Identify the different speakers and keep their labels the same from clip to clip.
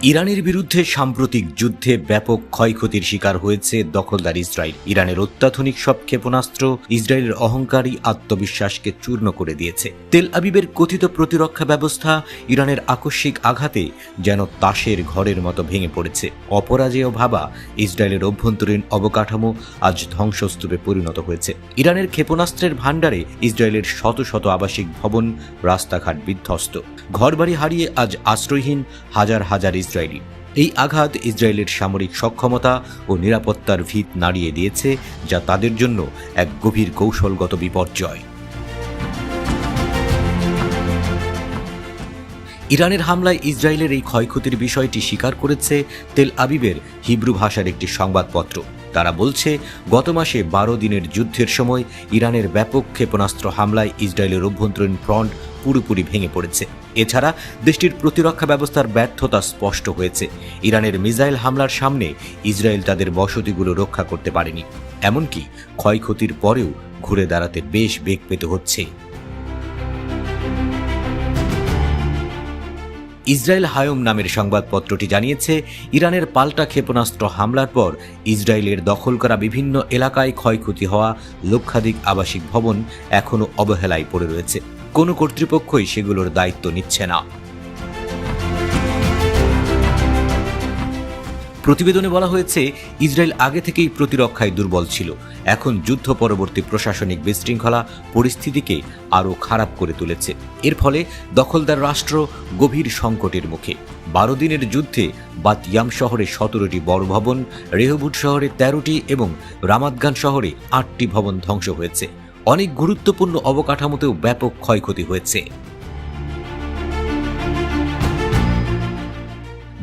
Speaker 1: ইরানের বিরুদ্ধে সাম্প্রতিক যুদ্ধে ব্যাপক ক্ষয়ক্ষতির শিকার হয়েছে দখলদার ইসরায়েল। ইরানের অত্যাধুনিক সব ক্ষেপণাস্ত্র ইসরায়েলের অহংকারী আত্মবিশ্বাসকে চূর্ণ করে দিয়েছে। তেল আবিবের কথিত প্রতিরক্ষা ব্যবস্থা ইরানের আকস্মিক আঘাতে যেন তাসের ঘরের মতো ভেঙে পড়েছে। অপরাজেয় ভাবা ইসরায়েলের অভ্যন্তরীণ অবকাঠামো আজ ধ্বংসস্তূপে পরিণত হয়েছে। ইরানের ক্ষেপণাস্ত্রের ভাণ্ডারে ইসরায়েলের শত শত আবাসিক ভবন, রাস্তাঘাট বিধ্বস্ত। ঘরবাড়ি হারিয়ে আজ আশ্রয়হীন হাজার হাজার ইসরায়েলি। এই আঘাত ইসরায়েলের সামরিক সক্ষমতা ও নিরাপত্তার ভিত নাড়িয়ে দিয়েছে, যা তাদের জন্য এক গভীর কৌশলগত বিপর্যয়। ইরানের হামলায় ইসরায়েলের এই ক্ষয়ক্ষতির বিষয়টি স্বীকার করেছে তেল আবিবের হিব্রু ভাষার একটি সংবাদপত্র। তারা বলছে, গত মাসে 12 দিনের যুদ্ধের সময় ইরানের ব্যাপক ক্ষেপণাস্ত্র হামলায় ইসরায়েলের অভ্যন্তরীণ ফ্রন্ট পুরোপুরি ভেঙে পড়েছে। এছাড়া দেশটির প্রতিরক্ষা ব্যবস্থার ব্যর্থতা স্পষ্ট হয়েছে। ইরানের মিসাইল হামলার সামনে ইসরায়েল তাদের বসতিগুলো রক্ষা করতে পারেনি। এমনকি ক্ষয়ক্ষতির পরেও ঘুরে দাঁড়াতে বেশ বেগ পেতে হচ্ছে। ইসরায়েল হায়ম নামের সংবাদপত্রটি জানিয়েছে, ইরানের পাল্টা ক্ষেপণাস্ত্র হামলার পর ইসরায়েলের দখল করা বিভিন্ন এলাকায় ক্ষয়ক্ষতি হওয়া লক্ষাধিক আবাসিক ভবন এখনও অবহেলায় পড়ে রয়েছে। কোনো কর্তৃপক্ষই সেগুলোর দায়িত্ব নিচ্ছে না। প্রতিবেদনে বলা হয়েছে, ইসরায়েল আগে থেকেই প্রতিরক্ষায় দুর্বল ছিল। এখন যুদ্ধ পরবর্তী প্রশাসনিক বিশৃঙ্খলা পরিস্থিতিকে আরও খারাপ করে তুলেছে। এর ফলে দখলদার রাষ্ট্র গভীর সংকটের মুখে। 12 দিনের যুদ্ধে বাত ইয়াম শহরে 17টি বড় ভবন, রেহবুট শহরে 13টি এবং রামাতগান শহরে 8টি ভবন ধ্বংস হয়েছে। অনেক গুরুত্বপূর্ণ অবকাঠামোতেও ব্যাপক ক্ষয়ক্ষতি হয়েছে।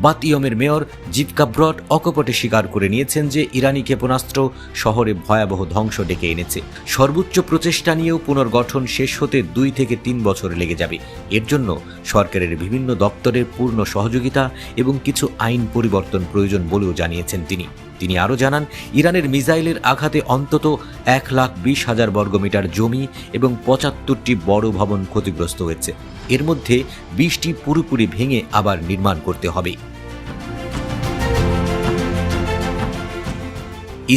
Speaker 1: বাত ইয়মের মেয়র জিভকা ব্রড অকপটে স্বীকার করে নিয়েছেন যে ইরানি ক্ষেপণাস্ত্র শহরে ভয়াবহ ধ্বংস ডেকে এনেছে। সর্বোচ্চ প্রচেষ্টা নিয়েও পুনর্গঠন শেষ হতে 2 থেকে 3 বছর লেগে যাবে। এর জন্য সরকারের বিভিন্ন দপ্তরের পূর্ণ সহযোগিতা এবং কিছু আইন পরিবর্তন প্রয়োজন বলেও জানিয়েছেন তিনি আরও জানান, ইরানের মিসাইলের আঘাতে অন্তত 1,20,000 বর্গমিটার জমি এবং 75টি বড় ভবন ক্ষতিগ্রস্ত হয়েছে। এর মধ্যে 20টি পুরোপুরি ভেঙে আবার নির্মাণ করতে হবে।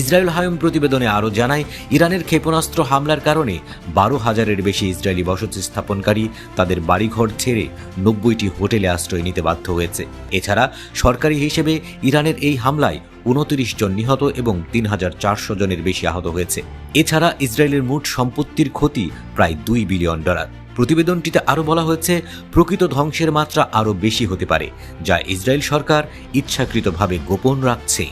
Speaker 1: ইসরায়েল হায়ম প্রতিবেদনে আরও জানায়, ইরানের ক্ষেপণাস্ত্র হামলার কারণে 12,000-এর বেশি ইসরায়েলি বসতি স্থাপনকারী তাদের বাড়িঘর ছেড়ে 90টি হোটেলে আশ্রয় নিতে বাধ্য হয়েছে। এছাড়া সরকারি হিসেবে ইরানের এই হামলায় 29 জন নিহত এবং 3,400 জনের বেশি আহত হয়েছে। এছাড়া ইসরায়েলের মোট সম্পত্তির ক্ষতি প্রায় $2 বিলিয়ন। প্রতিবেদনটিতে আরও বলা হয়েছে, প্রকৃত ধ্বংসের মাত্রা আরও বেশি হতে পারে, যা ইসরায়েল সরকার ইচ্ছাকৃতভাবে গোপন রাখছে।